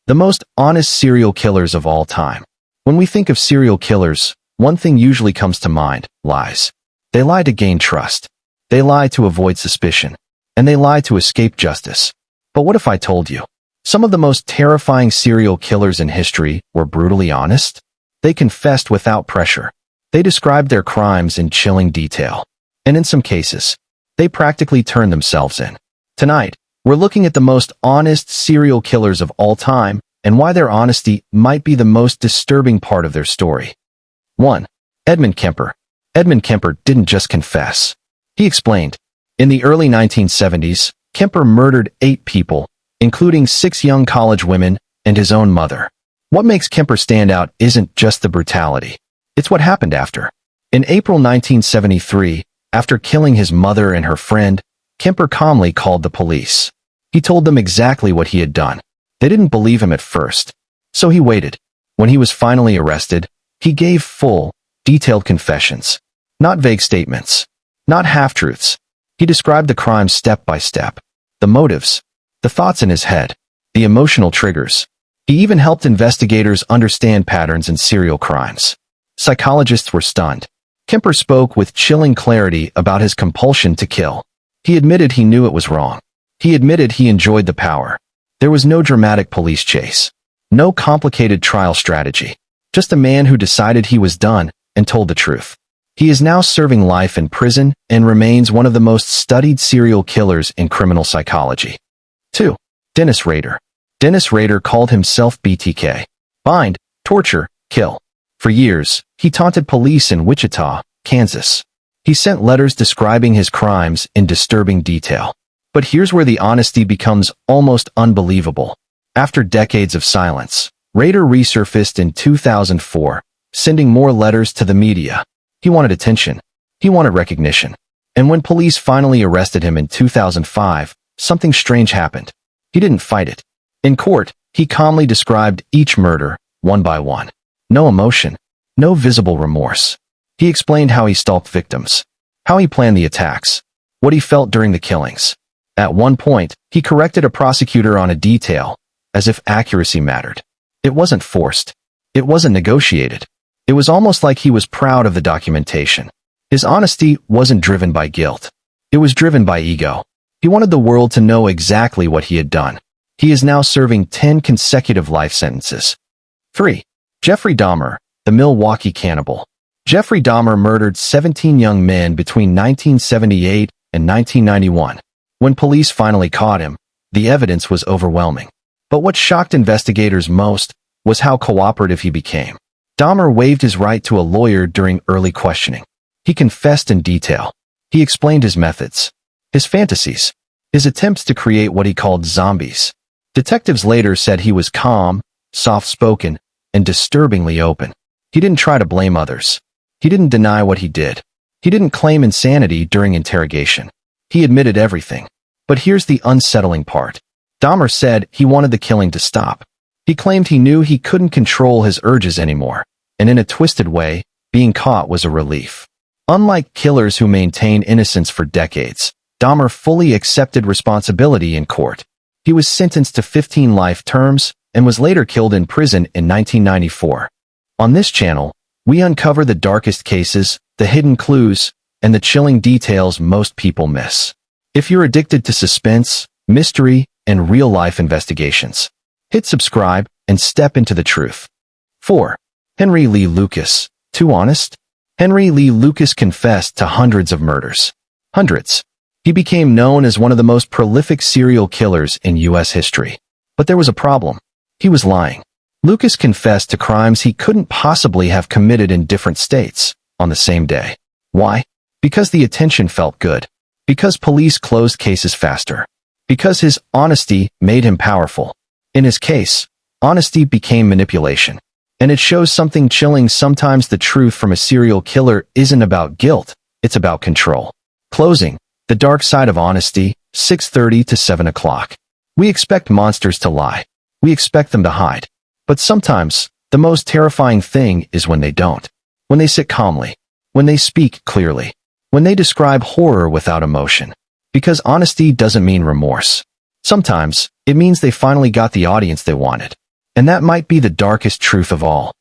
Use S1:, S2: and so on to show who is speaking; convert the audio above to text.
S1: The most honest serial killers of all time. When we think of serial killers, one thing usually comes to mind: lies. They lie to gain trust. They lie to avoid suspicion. And they lie to escape justice. But what if I told you? Some of the most terrifying serial killers in history were brutally honest. They confessed without pressure. They described their crimes in chilling detail. And in some cases, they practically turned themselves in. Tonight, we're looking at the most honest serial killers of all time and why their honesty might be the most disturbing part of their story. 1. Edmund Kemper. Edmund Kemper didn't just confess. He explained. In the early 1970s, Kemper murdered 8 people, including 6 young college women and his own mother. What makes Kemper stand out isn't just the brutality. It's what happened after. In April 1973, after killing his mother and her friend, Kemper calmly called the police. He told them exactly what he had done. They didn't believe him at first, so he waited. When he was finally arrested, he gave full, detailed confessions. Not vague statements. Not half-truths. He described the crimes step by step. The motives. The thoughts in his head. The emotional triggers. He even helped investigators understand patterns in serial crimes. Psychologists were stunned. Kemper spoke with chilling clarity about his compulsion to kill. He admitted he knew it was wrong. He admitted he enjoyed the power. There was no dramatic police chase. No complicated trial strategy. Just a man who decided he was done and told the truth. He is now serving life in prison and remains one of the most studied serial killers in criminal psychology. 2. Dennis Rader. Dennis Rader called himself BTK. Bind, torture, kill. For years, he taunted police in Wichita, Kansas. He sent letters describing his crimes in disturbing detail. But here's where the honesty becomes almost unbelievable. After decades of silence, Rader resurfaced in 2004, sending more letters to the media. He wanted attention. He wanted recognition. And when police finally arrested him in 2005, something strange happened. He didn't fight it. In court, he calmly described each murder, one by one. No emotion. No visible remorse. He explained how he stalked victims. How he planned the attacks. What he felt during the killings. At one point, he corrected a prosecutor on a detail, as if accuracy mattered. It wasn't forced. It wasn't negotiated. It was almost like he was proud of the documentation. His honesty wasn't driven by guilt. It was driven by ego. He wanted the world to know exactly what he had done. He is now serving 10 consecutive life sentences. 3. Jeffrey Dahmer, the Milwaukee cannibal. Jeffrey Dahmer murdered 17 young men between 1978 and 1991. When police finally caught him, the evidence was overwhelming. But what shocked investigators most was how cooperative he became. Dahmer waived his right to a lawyer during early questioning. He confessed in detail. He explained his methods, his fantasies, his attempts to create what he called zombies. Detectives later said he was calm, soft-spoken, and disturbingly open. He didn't try to blame others. He didn't deny what he did. He didn't claim insanity during interrogation. He admitted everything. But here's the unsettling part. Dahmer said he wanted the killing to stop. He claimed he knew he couldn't control his urges anymore, and in a twisted way, being caught was a relief. Unlike killers who maintain innocence for decades, Dahmer fully accepted responsibility in court. He was sentenced to 15 life terms and was later killed in prison in 1994. On this channel, we uncover the darkest cases, the hidden clues, and the chilling details most people miss. If you're addicted to suspense, mystery, and real-life investigations, hit subscribe and step into the truth. 4. Henry Lee Lucas. Too honest? Henry Lee Lucas confessed to hundreds of murders. Hundreds. He became known as one of the most prolific serial killers in U.S. history. But there was a problem. He was lying. Lucas confessed to crimes he couldn't possibly have committed in different states on the same day. Why? Because the attention felt good. Because police closed cases faster. Because his honesty made him powerful. In his case, honesty became manipulation. And it shows something chilling. Sometimes the truth from a serial killer isn't about guilt, it's about control. Closing. The dark side of honesty, 6:30 to 7 o'clock. We expect monsters to lie. We expect them to hide. But sometimes, the most terrifying thing is when they don't. When they sit calmly. When they speak clearly. When they describe horror without emotion. Because honesty doesn't mean remorse. Sometimes, it means they finally got the audience they wanted. And that might be the darkest truth of all.